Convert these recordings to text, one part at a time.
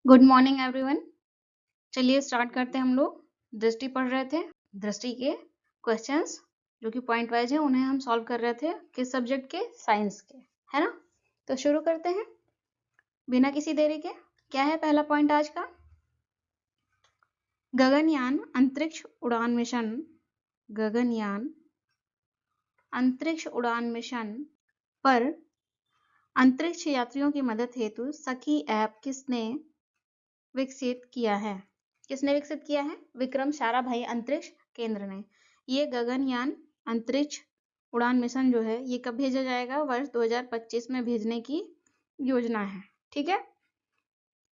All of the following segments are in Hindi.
Good morning everyone. चलिए स्टार्ट करते हैं। हम लोग दृष्टि पढ़ रहे थे। दृष्टि के क्वेश्चंस जो कि पॉइंट वाइज है उन्हें हम सॉल्व कर रहे थे। किस सब्जेक्ट के? साइंस के, है ना। तो शुरू करते हैं बिना किसी देरी के। क्या है पहला पॉइंट आज का? गगनयान अंतरिक्ष उड़ान मिशन। गगनयान अंतरिक्ष उड़ान मिशन पर अंतरिक्ष यात्रियों की मदद हेतु सखी ऐप किसने विकसित किया है? किसने विकसित किया है? विक्रम साराभाई अंतरिक्ष केंद्र ने। ये गगनयान अंतरिक्ष उड़ान मिशन जो है ये कब भेजा जाएगा? वर्ष 2025 में भेजने की योजना है। ठीक है।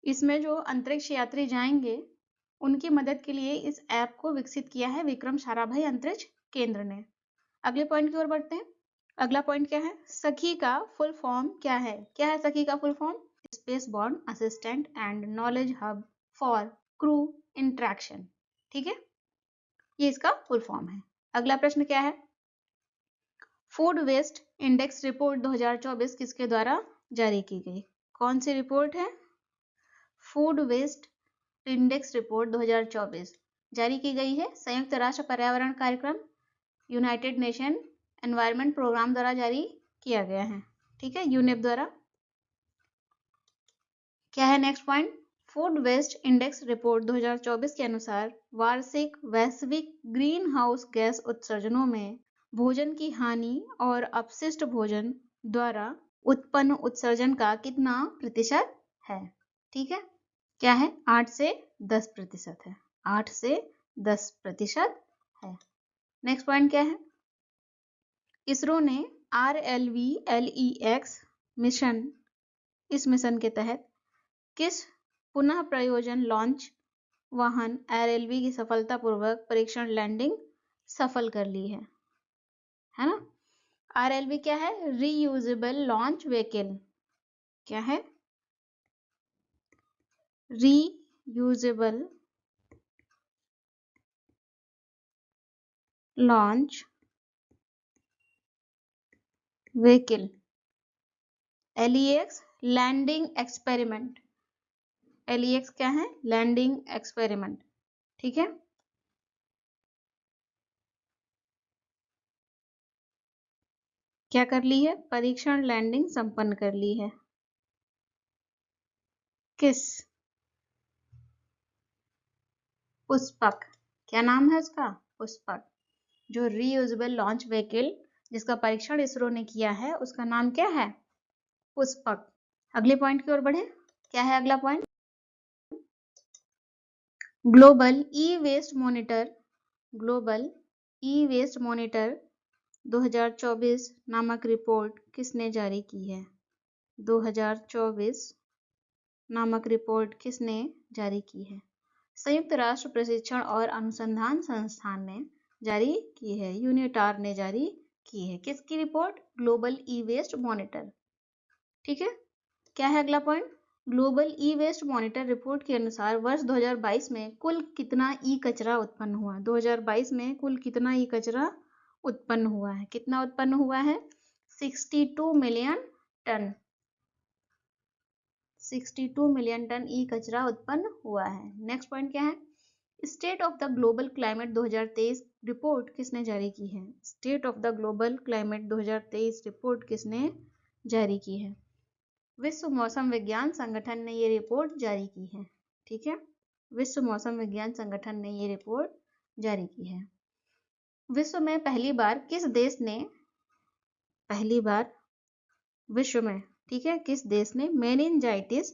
इसमें जो अंतरिक्ष यात्री जाएंगे उनकी मदद के लिए इस ऐप को विकसित किया है विक्रम साराभाई अंतरिक्ष केंद्र ने। अगले पॉइंट की ओर बढ़ते हैं। अगला पॉइंट क्या है? सखी का फुल फॉर्म क्या है? क्या है सखी का full form? Space born assistant and knowledge hub for crew interaction. ठीक है, ये इसका फुल फॉर्म है। अगला प्रश्न क्या है? फूड वेस्ट इंडेक्स रिपोर्ट 2024 किसके द्वारा जारी की गई? कौन सी रिपोर्ट है? फूड वेस्ट इंडेक्स रिपोर्ट 2024 जारी की गई है संयुक्त राष्ट्र पर्यावरण कार्यक्रम यूनाइटेड नेशन एनवायरनमेंट प्रोग्राम द्वारा जारी किया गया है। ठीक है, यूनेप द्वारा। क्या है next point? Food waste index report 2024 के अनुसार वार्षिक वैश्विक ग्रीन हाउस गैस उत्सर्जनों में भोजन की हानि और अपशिष्ट भोजन द्वारा उत्पन्न उत्सर्जन का कितना प्रतिशत है? ठीक है, क्या है? 8 से 10% है। 8 से 10% है। नेक्स्ट पॉइंट क्या है? इसरो ने RLV-LEX मिशन, इस मिशन के तहत किस पुनः प्रयोजन लॉन्च वाहन RLV की सफलतापूर्वक परीक्षण लैंडिंग सफल कर ली है ना। RLV क्या है? Reusable launch vehicle. क्या है? Reusable launch vehicle. LEX landing experiment. LEX क्या है? Landing experiment. ठीक है, क्या कर ली है? परीक्षण लैंडिंग संपन्न कर ली है। किस? पुष्पक। क्या नाम है उसका? पुष्पक। जो रीयूजेबल लॉन्च व्हीकल जिसका परीक्षण इसरो ने किया है उसका नाम क्या है? पुष्पक। अगले पॉइंट की ओर बढ़े। क्या है अगला point? Global e waste monitor. Global e waste monitor 2024 नामक रिपोर्ट किसने जारी की है? 2024 नामक रिपोर्ट किसने जारी की है? संयुक्त राष्ट्र प्रशिक्षण और अनुसंधान संस्थान ने जारी की है। यूनिटार ने जारी की है। किसकी report? Global e waste monitor. ठीक है, क्या है अगला point? Global e waste monitor report के अनुसार वर्ष 2022 में कुल कितना ई कचरा उत्पन्न हुआ? 2022 में कुल कितना ई कचरा उत्पन्न हुआ है? कितना उत्पन्न हुआ है? 62 मिलियन टन। 62 मिलियन टन ई कचरा उत्पन्न हुआ है। नेक्स्ट पॉइंट क्या है? State of the global climate 2023 report किसने जारी की है? State of the global climate 2023 report किसने जारी की है? विश्व मौसम विज्ञान संगठन ने ये रिपोर्ट जारी की है। ठीक है, विश्व मौसम विज्ञान संगठन ने ये रिपोर्ट जारी की है। विश्व में पहली बार किस देश ने, पहली बार विश्व में, ठीक है, किस देश ने मेनिनजाइटिस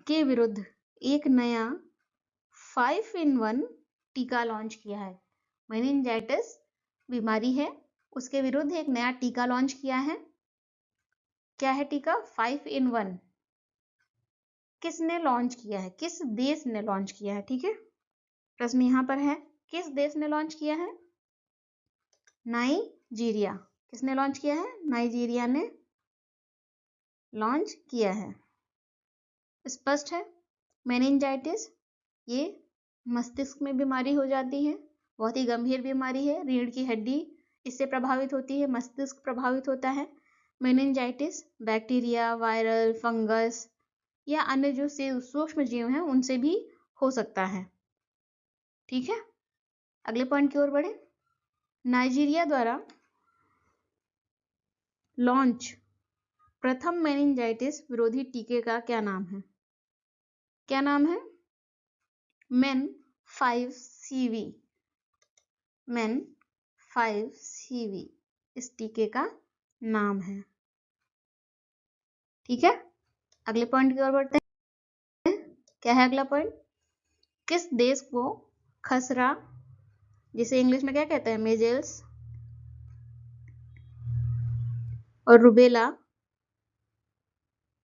के विरुद्ध एक नया 5-in-1 टीका लॉन्च किया है? मेनिनजाइटिस बीमारी है, उसके विरुद्ध एक नया टीका लॉन्च किया है। क्या है टीका? 5-in-1। किसने लॉन्च किया है? किस देश ने लॉन्च किया है? ठीक है, प्रश्न यहां पर है, किस देश ने लॉन्च किया है? नाइजीरिया। किसने लॉन्च किया है? नाइजीरिया ने लॉन्च किया है। स्पष्ट है, मेनिनजाइटिस ये मस्तिष्क में बीमारी हो जाती है, बहुत ही गंभीर बीमारी है। रीढ़ की हड्डी इससे प्रभावित होती है, मस्तिष्क प्रभावित होता है। मेनिनजाइटिस बैक्टीरिया, वायरल, फंगस या अन्य जो सूक्ष्म जीव हैं उनसे भी हो सकता है। ठीक है, अगले पॉइंट की ओर बढ़े। नाइजीरिया द्वारा लॉन्च प्रथम मेनिंजाइटिस विरोधी टीके का क्या नाम है? क्या नाम है? Main 5CV। मेन 5CV इस टीके का नाम है। ठीक है, अगले पॉइंट की ओर बढ़ते हैं। क्या है अगला पॉइंट? किस देश को खसरा, जिसे इंग्लिश में क्या कहते हैं, मेजल्स और रुबेला,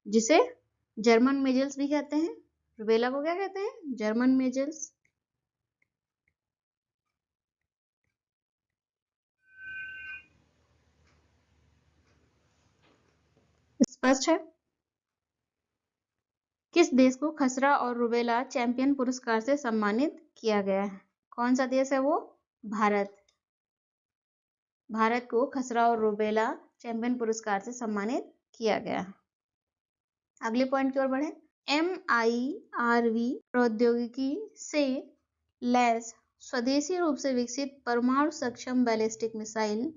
जिसे जर्मन मेजल्स भी कहते हैं, रुबेला को क्या कहते हैं, जर्मन मेजल्स। स्पष्ट है? किस देश को खसरा और रुबेला चैंपियन पुरस्कार से सम्मानित किया गया है? कौन सा देश है वो? भारत। भारत को खसरा और रुबेला चैंपियन पुरस्कार से सम्मानित किया गया है। अगले पॉइंट की ओर बढ़े। MIRV प्रौद्योगिकी से लैस स्वदेशी रूप से विकसित परमाणु सक्षम बैलिस्टिक मिसाइल,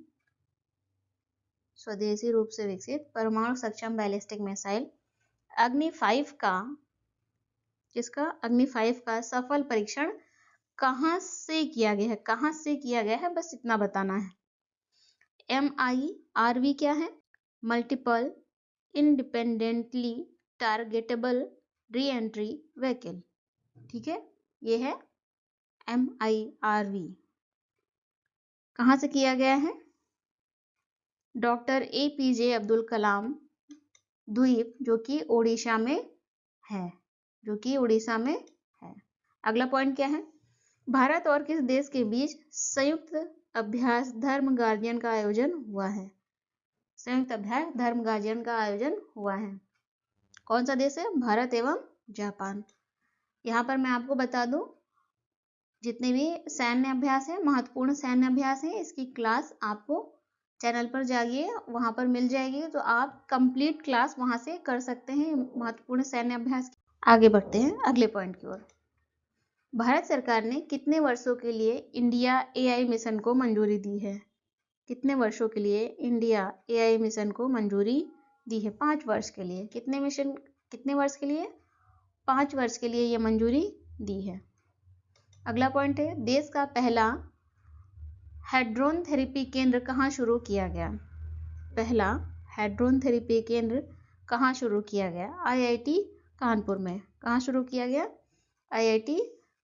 स्वदेशी रूप से विकसित परमाणु सक्षम बैलिस्टिक मिसाइल अग्नि 5 का, जिसका अग्नि 5 का सफल परीक्षण कहां से किया गया है? कहां से किया गया है, बस इतना बताना है। MIRV क्या है? Multiple independently targetable re entry vehicle. ठीक है, ये है MIRV। कहां से किया गया है? डॉक्टर APJ अब्दुल कलाम द्वीप, जो कि ओडिशा में है, जो कि उड़ीसा में है। अगला पॉइंट क्या है? भारत और किस देश के बीच संयुक्त अभ्यास धर्म गार्जियन का आयोजन हुआ है? संयुक्त अभ्यास धर्म गार्जियन का आयोजन हुआ है। कौन सा देश है? भारत एवं जापान। यहाँ पर मैं आपको बता दूं, जितने भी सैन्य अभ्यास है, महत्वपूर्ण सैन्य अभ्यास है, इसकी क्लास आपको चैनल पर जाइए, वहां पर मिल जाएगी, तो आप कंप्लीट क्लास वहां से कर सकते हैं महत्वपूर्ण सैन्य अभ्यास। आगे बढ़ते हैं अगले पॉइंट की ओर। भारत सरकार ने कितने वर्षों के लिए इंडिया AI मिशन को मंजूरी दी है? कितने वर्षों के लिए इंडिया AI मिशन को मंजूरी दी है? 5 वर्ष के लिए। कितने वर्ष के लिए? 5 वर्ष के लिए ये मंजूरी दी है। अगला पॉइंट है, देश का पहला हेड्रोन थेरेपी केंद्र कहाँ शुरू किया गया? पहला हेड्रोन थेरेपी केंद्र कहाँ शुरू किया गया? IIT कानपुर में। कहाँ शुरू किया गया? IIT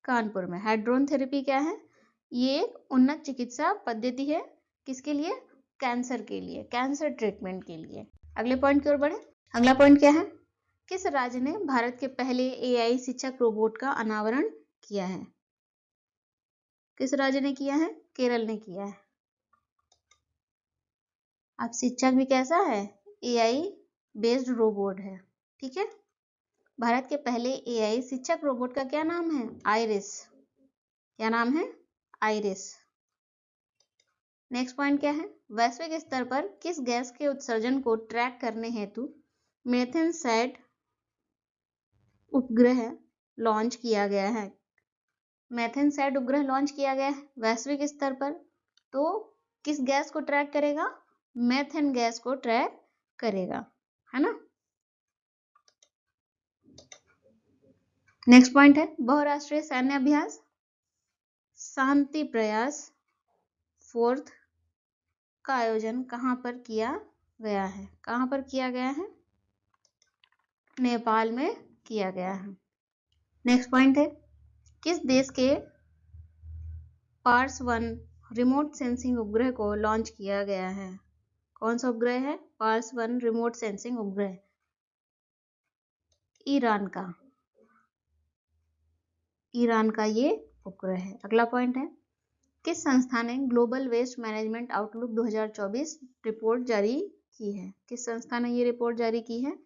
कानपुर में। हेड्रोन थेरेपी क्या है? ये एक उन्नत चिकित्सा पद्धति है, किसके लिए? कैंसर के लिए, कैंसर ट्रीटमेंट के लिए। अगले पॉइंट की ओर बढ़े। अगला पॉइंट क्या है? किस राज्य ने भारत के पहले AI शिक्षक रोबोट का अनावरण किया है? किस राज्य ने किया है? केरल ने किया है। अब शिक्षक भी कैसा है? AI बेस्ड रोबोट है। ठीक है, भारत के पहले AI शिक्षक रोबोट का क्या नाम है? आइरिस। क्या नाम है? आइरिस। नेक्स्ट पॉइंट क्या है? वैश्विक स्तर पर किस गैस के उत्सर्जन को ट्रैक करने हेतु मेथेनसैट उपग्रह लॉन्च किया गया है? मेथेनसैट उपग्रह लॉन्च किया गया है वैश्विक स्तर पर, तो किस गैस को ट्रैक करेगा? मेथेन गैस को ट्रैक करेगा, है ना। नेक्स्ट पॉइंट है, बहुराष्ट्रीय सैन्य अभ्यास शांति प्रयास 4th का आयोजन कहां पर किया गया है? कहां पर किया गया है? नेपाल में किया गया है। नेक्स्ट पॉइंट है, किस देश के पार्स 1 रिमोट सेंसिंग उपग्रह को लॉन्च किया गया है? कौन सा उपग्रह है? पार्स 1 रिमोट सेंसिंग उपग्रह। ईरान का, ईरान का ये उपग्रह है। अगला पॉइंट है, किस संस्था ने global waste management outlook 2024 report जारी की है? किस संस्था ने ये रिपोर्ट जारी की है?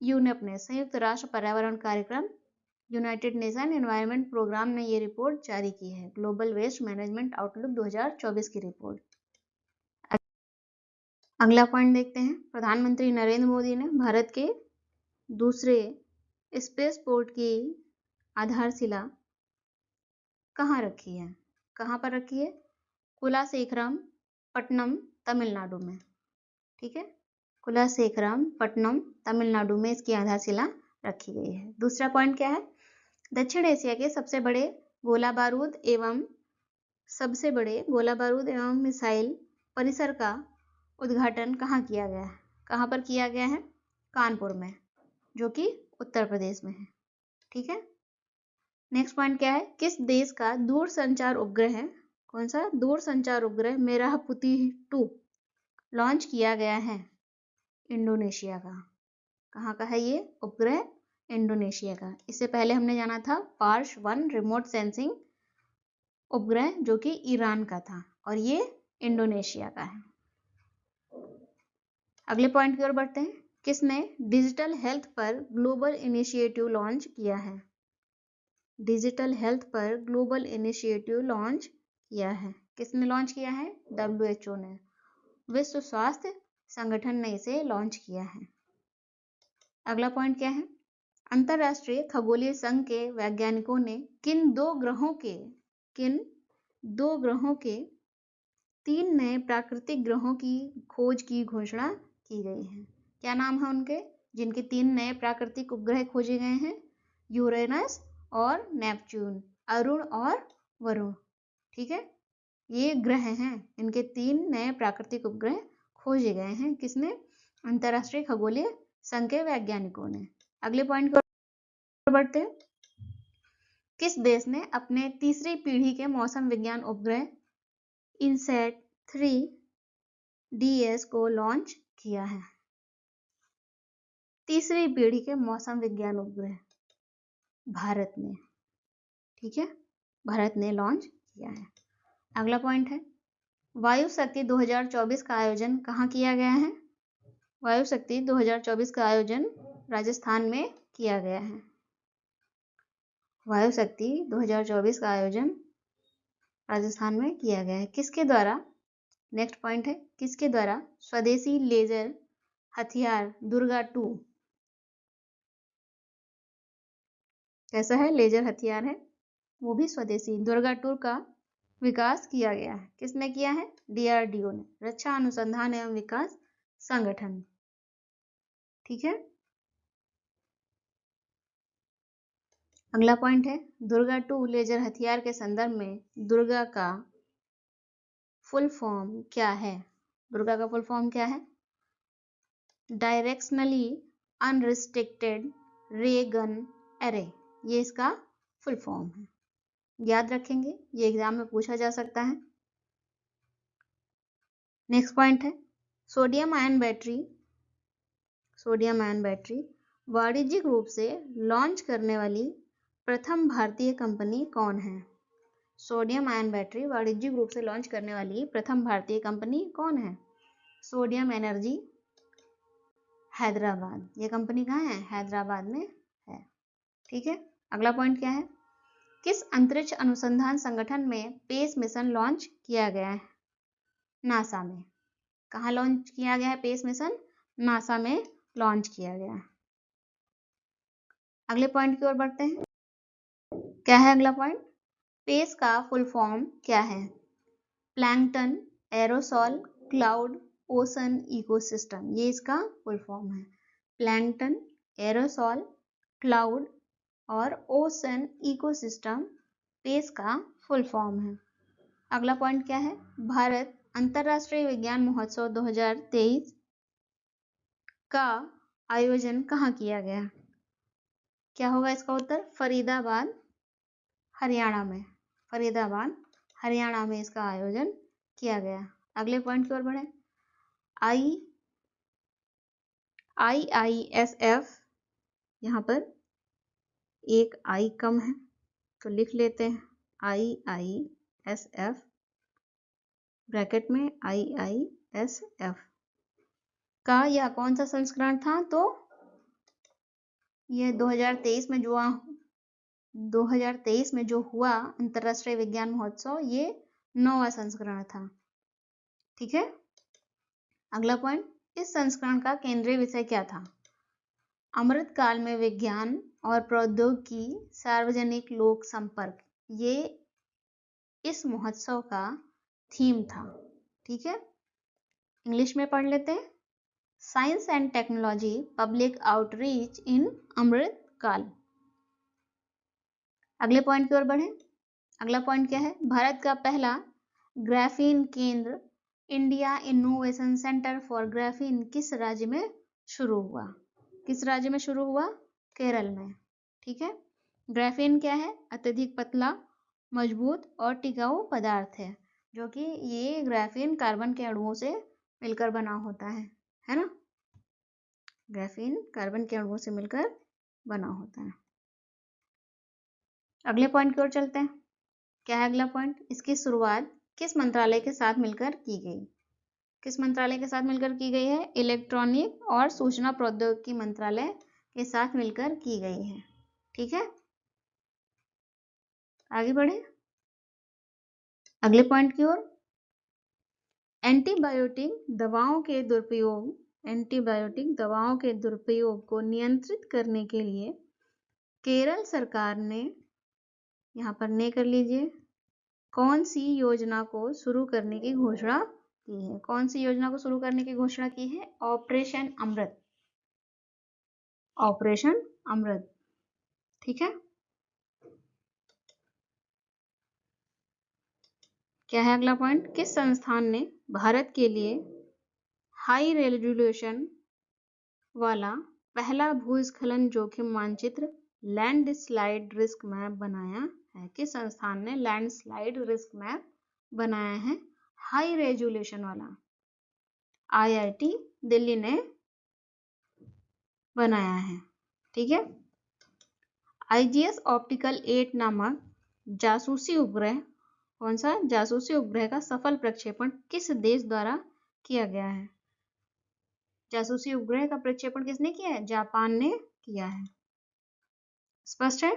यूनेप ने, संयुक्त राष्ट्र पर्यावरण कार्यक्रम, यूनाइटेड नेशन एनवायरनमेंट प्रोग्राम ने ये रिपोर्ट जारी की है, ग्लोबल वेस्ट मैनेजमेंट आउटलुक 2024 की रिपोर्ट। अगला पॉइंट देखते हैं, प्रधानमंत्री नरेंद्र मोदी ने भारत के दूसरे स्पेसपोर्ट की आधारशिला कहाँ रखी है? कहाँ पर रखी है? कुलाशेखरम पट्टनम तमिलनाडु में। ठीक है, कुलाशेखरम पट्टनम तमिलनाडु में इसकी आधारशिला रखी गई है। दूसरा पॉइंट क्या है? दक्षिण एशिया के सबसे बड़े गोला बारूद एवं मिसाइल परिसर का उद्घाटन कहाँ किया गया है? कहाँ पर किया गया है? कानपुर में, जो कि उत्तर प्रदेश में है। ठीक है, नेक्स्ट पॉइंट क्या है? किस देश का दूरसंचार उपग्रह है? कौन सा दूरसंचार उपग्रह मेराहपुती 2 लॉन्च किया गया है? इंडोनेशिया का। कहाँ का है ये उपग्रह? इंडोनेशिया का। इससे पहले हमने जाना था पार्श 1 रिमोट सेंसिंग उपग्रह, जो कि ईरान का था, और ये इंडोनेशिया का है। अगले पॉइंट की ओर बढ़ते हैं। किसने डिजिटल हेल्थ पर ग्लोबल इनिशिएटिव लॉन्च किया है? डिजिटल हेल्थ पर ग्लोबल इनिशिएटिव लॉन्च किया है। किसने लॉन्च किया है? WHO ने, विश्व स्वास्थ्य संगठन ने इसे लॉन्च किया है। अगला पॉइंट क्या है? अंतरराष्ट्रीय खगोलीय संघ के वैज्ञानिकों ने किन दो ग्रहों के 3 नए प्राकृतिक ग्रहों की खोज की घोषणा की गई है? क्या नाम है उनके, जिनके 3 नए प्राकृतिक उपग्रह खोजे गए हैं? यूरेनस और नेपच्यून, अरुण और वरुण। ठीक है, ये ग्रह हैं, इनके 3 नए प्राकृतिक उपग्रह खोजे गए हैं। किसने? अंतरराष्ट्रीय खगोलीय संघ के वैज्ञानिकों ने। अगले पॉइंट पर बढ़ते हैं। किस देश ने अपने तीसरी पीढ़ी के मौसम विज्ञान उपग्रह इनसैट 3DS को लॉन्च किया है? तीसरी पीढ़ी के मौसम विज्ञान उपग्रह भारत ने। ठीक है, भारत ने लॉन्च किया है। अगला पॉइंट है, वायु शक्ति 2024 का आयोजन कहाँ किया गया है? वायु शक्ति 2024 का आयोजन राजस्थान में किया गया है। वायु शक्ति 2024 का आयोजन राजस्थान में किया गया है। किसके द्वारा? नेक्स्ट पॉइंट है, किसके द्वारा स्वदेशी लेजर हथियार दुर्गा 2, कैसा है लेजर हथियार है, वो भी स्वदेशी, दुर्गा 2 का विकास किया गया है? किसने किया है? DRDO ने, रक्षा अनुसंधान एवं विकास संगठन। ठीक है, अगला पॉइंट है, दुर्गा 2 लेजर हथियार के संदर्भ में दुर्गा का फुल फॉर्म क्या है? दुर्गा का फुल फॉर्म क्या है? डायरेक्शनली अनरिस्ट्रिक्टेड रे गन एरे, ये इसका फुल फॉर्म है। याद रखेंगे, ये एग्जाम में पूछा जा सकता है। नेक्स्ट पॉइंट है, सोडियम आयन बैटरी वाणिज्यिक रूप से लॉन्च करने वाली प्रथम भारतीय कंपनी कौन है? सोडियम आयन बैटरी वाणिज्यिक रूप से लॉन्च करने वाली प्रथम भारतीय कंपनी कौन है? Sodium energy Hyderabad. ये कंपनी कहाँ है? हैदराबाद में है। ठीक है, अगला पॉइंट क्या है? किस अंतरिक्ष अनुसंधान संगठन में पेस मिशन लॉन्च किया गया है? नासा में। कहाँ लॉन्च किया गया है पेस मिशन? नासा में लॉन्च किया गया है। अगले पॉइंट की ओर बढ़ते हैं। क्या है अगला पॉइंट? पेस का फुल फॉर्म क्या है? Plankton, aerosol, cloud, ocean, ecosystem, ये इसका फुल फॉर्म है। प्लैंकटन, एरोसॉल, क्लाउड और ओशन इकोसिस्टम पेस का फुल फॉर्म है। अगला पॉइंट क्या है? भारत अंतरराष्ट्रीय विज्ञान महोत्सव 2023 का आयोजन कहाँ किया गया? क्या होगा इसका उत्तर? फरीदाबाद, हरियाणा में। फरीदाबाद, हरियाणा में इसका आयोजन किया गया। अगले पॉइंट की ओर बढ़े। IISF, यहाँ पर एक आई कम है तो लिख लेते हैं IISF, ब्रैकेट में IISF का यह कौन सा संस्करण था? तो ये 2023 में जो हुआ अंतरराष्ट्रीय विज्ञान महोत्सव, ये 9वां संस्करण था। ठीक है, अगला पॉइंट, इस संस्करण का केंद्रीय विषय क्या था? अमृत काल में विज्ञान और प्रौद्योगिकी, सार्वजनिक लोक संपर्क, ये इस महोत्सव का थीम था। ठीक है, इंग्लिश में पढ़ लेते हैं। Science and technology public outreach in Amrit Kaal. अगले पॉइंट की ओर बढ़े। अगला पॉइंट क्या है? भारत का पहला ग्राफीन केंद्र India innovation centre for graphene किस राज्य में शुरू हुआ? किस राज्य में शुरू हुआ? केरल में। ठीक है, ग्राफीन क्या है? अत्यधिक पतला, मजबूत और टिकाऊ पदार्थ है, जो कि ये ग्राफीन कार्बन के अणुओं से मिलकर बना होता है ना? ग्राफीन कार्बन के अणुओं से मिलकर बना होता है। अगले पॉइंट की ओर चलते हैं। क्या है अगला पॉइंट? इसकी शुरुआत किस मंत्रालय के साथ मिलकर की गई? किस मंत्रालय के साथ मिलकर की गई है? इलेक्ट्रॉनिक और सूचना प्रौद्योगिकी मंत्रालय के साथ मिलकर की गई है। ठीक है, आगे बढ़े अगले पॉइंट की ओर। एंटीबायोटिक दवाओं के दुरुपयोग को नियंत्रित करने के लिए केरल सरकार ने, यहाँ पर ने कर लीजिए, कौन सी योजना को शुरू करने की घोषणा की है? कौन सी योजना को शुरू करने की घोषणा की है? ऑपरेशन अमृत। ऑपरेशन अमृत। ठीक है, क्या है अगला पॉइंट? किस संस्थान ने भारत के लिए हाई रेजोल्यूशन वाला पहला भूस्खलन जोखिम मानचित्र लैंडस्लाइड रिस्क मैप बनाया है? किस संस्थान ने लैंडस्लाइड रिस्क मैप बनाया है हाई रेजोल्यूशन वाला? आईआईटी दिल्ली ने बनाया है। ठीक है, आईजीएस ऑप्टिकल 8 नामक जासूसी उपग्रह, कौन सा? जासूसी उपग्रह का सफल प्रक्षेपण किस देश द्वारा किया गया है? जासूसी उपग्रह का प्रक्षेपण किसने किया है? जापान ने किया है। स्पष्ट है?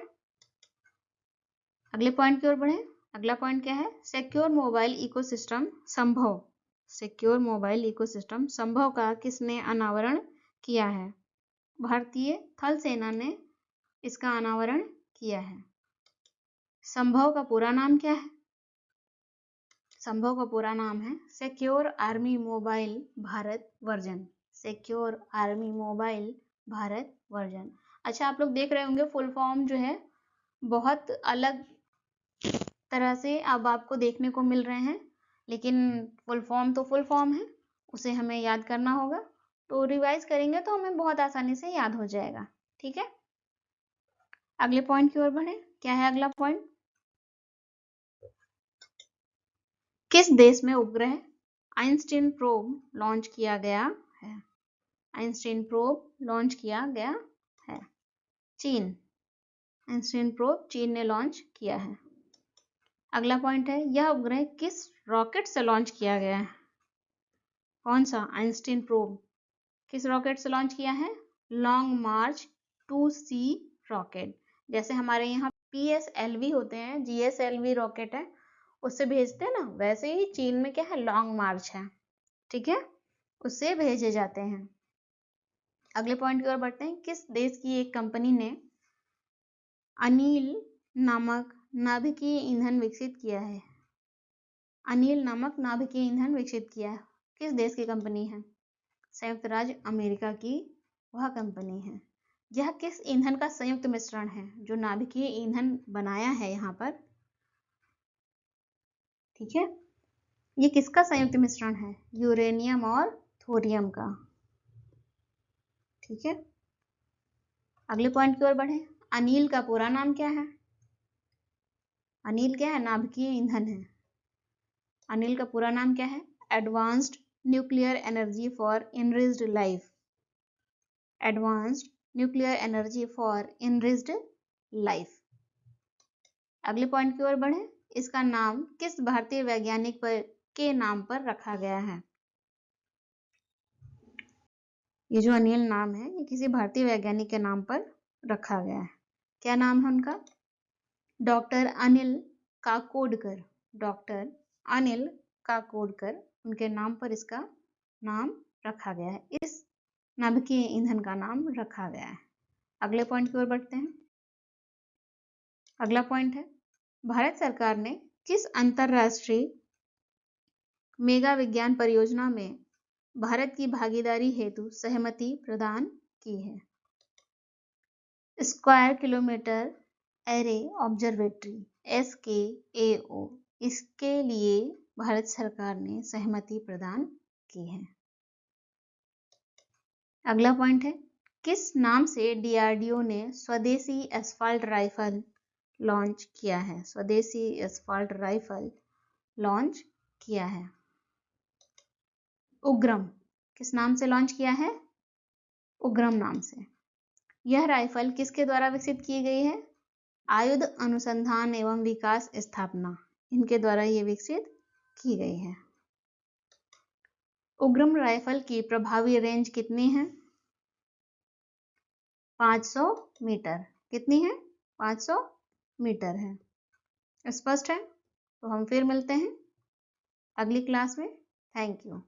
अगले पॉइंट की ओर बढ़े। अगला पॉइंट क्या है? सिक्योर मोबाइल इकोसिस्टम संभव। सिक्योर मोबाइल इकोसिस्टम संभव का किसने अनावरण किया है? भारतीय थल सेना ने इसका अनावरण किया है। संभव का पूरा नाम क्या है? संभव का पूरा नाम है secure army mobile Bharat version. Secure army mobile Bharat version. अच्छा, आप लोग देख रहे होंगे फुल फॉर्म जो है बहुत अलग तरह से अब आपको देखने को मिल रहे हैं, लेकिन फुल फॉर्म तो फुल फॉर्म है, उसे हमें याद करना होगा। तो रिवाइज करेंगे तो हमें बहुत आसानी से याद हो जाएगा। ठीक है, अगले पॉइंट की ओर बढ़े। क्या है अगला पॉइंट? किस देश में उपग्रह आइंस्टीन प्रोब लॉन्च किया गया है? आइंस्टीन प्रोब लॉन्च किया गया है। चीन। आइंस्टीन प्रोब चीन ने लॉन्च किया है। अगला पॉइंट है, यह उपग्रह किस रॉकेट से लॉन्च किया गया है? कौन सा? आइंस्टीन प्रोब किस रॉकेट से लॉन्च किया है? लॉन्ग मार्च 2C रॉकेट। जैसे हमारे यहाँ PSLV होते हैं, GSLV रॉकेट है, उससे भेजते हैं ना, वैसे ही चीन में क्या है? लॉन्ग मार्च है। ठीक है, उससे भेजे जाते हैं। अगले पॉइंट की ओर बढ़ते हैं। किस देश की एक कंपनी ने अनिल नामक नाभिकीय ईंधन विकसित किया है? अनिल नामक नाभिकीय ईंधन विकसित किया है। किस देश की कंपनी है? संयुक्त राज्य अमेरिका की वह कंपनी है। यह किस ईंधन का संयुक्त मिश्रण है जो नाभिकीय ईंधन बनाया है यहाँ पर? ठीक है, ये किसका संयुक्त मिश्रण है? यूरेनियम और थोरियम का। ठीक है, अगले पॉइंट की ओर बढ़े। अनिल का पूरा नाम क्या है? अनिल क्या है? नाभिकीय ईंधन है। अनिल का पूरा नाम क्या है? Advanced nuclear energy for enriched life. Advanced nuclear energy for enriched life. अगले पॉइंट की ओर बढ़े। इसका नाम किस भारतीय वैज्ञानिक के नाम पर रखा गया है? ये जो अनिल नाम है, ये किसी भारतीय वैज्ञानिक के नाम पर रखा गया है। क्या नाम है उनका? डॉक्टर अनिल काकोडकर। डॉक्टर अनिल काकोडकर, उनके नाम पर इसका नाम रखा गया है। इस नाभिकीय ईंधन का नाम रखा गया है। अगले पॉइंट की ओर बढ़ते हैं। अगला पॉइंट है, भारत सरकार ने किस अंतरराष्ट्रीय मेगा विज्ञान परियोजना में भारत की भागीदारी हेतु सहमति प्रदान की है? Square kilometre array observatory SKAO, इसके लिए भारत सरकार ने सहमति प्रदान की है। अगला पॉइंट है, किस नाम से DRDO ने स्वदेशी एसफाल्ट राइफल लॉन्च किया है? स्वदेशी एसफाल्ट राइफल लॉन्च किया है। उग्रम किस नाम से लॉन्च किया है? उग्रम नाम से। यह राइफल किसके द्वारा विकसित की गई है? आयुध अनुसंधान एवं विकास स्थापना, इनके द्वारा ये विकसित की गई है। उग्रम राइफल की प्रभावी रेंज कितनी है? 500 मीटर। कितनी है? 500 मीटर है। स्पष्ट है? तो हम फिर मिलते हैं अगली क्लास में। Thank you.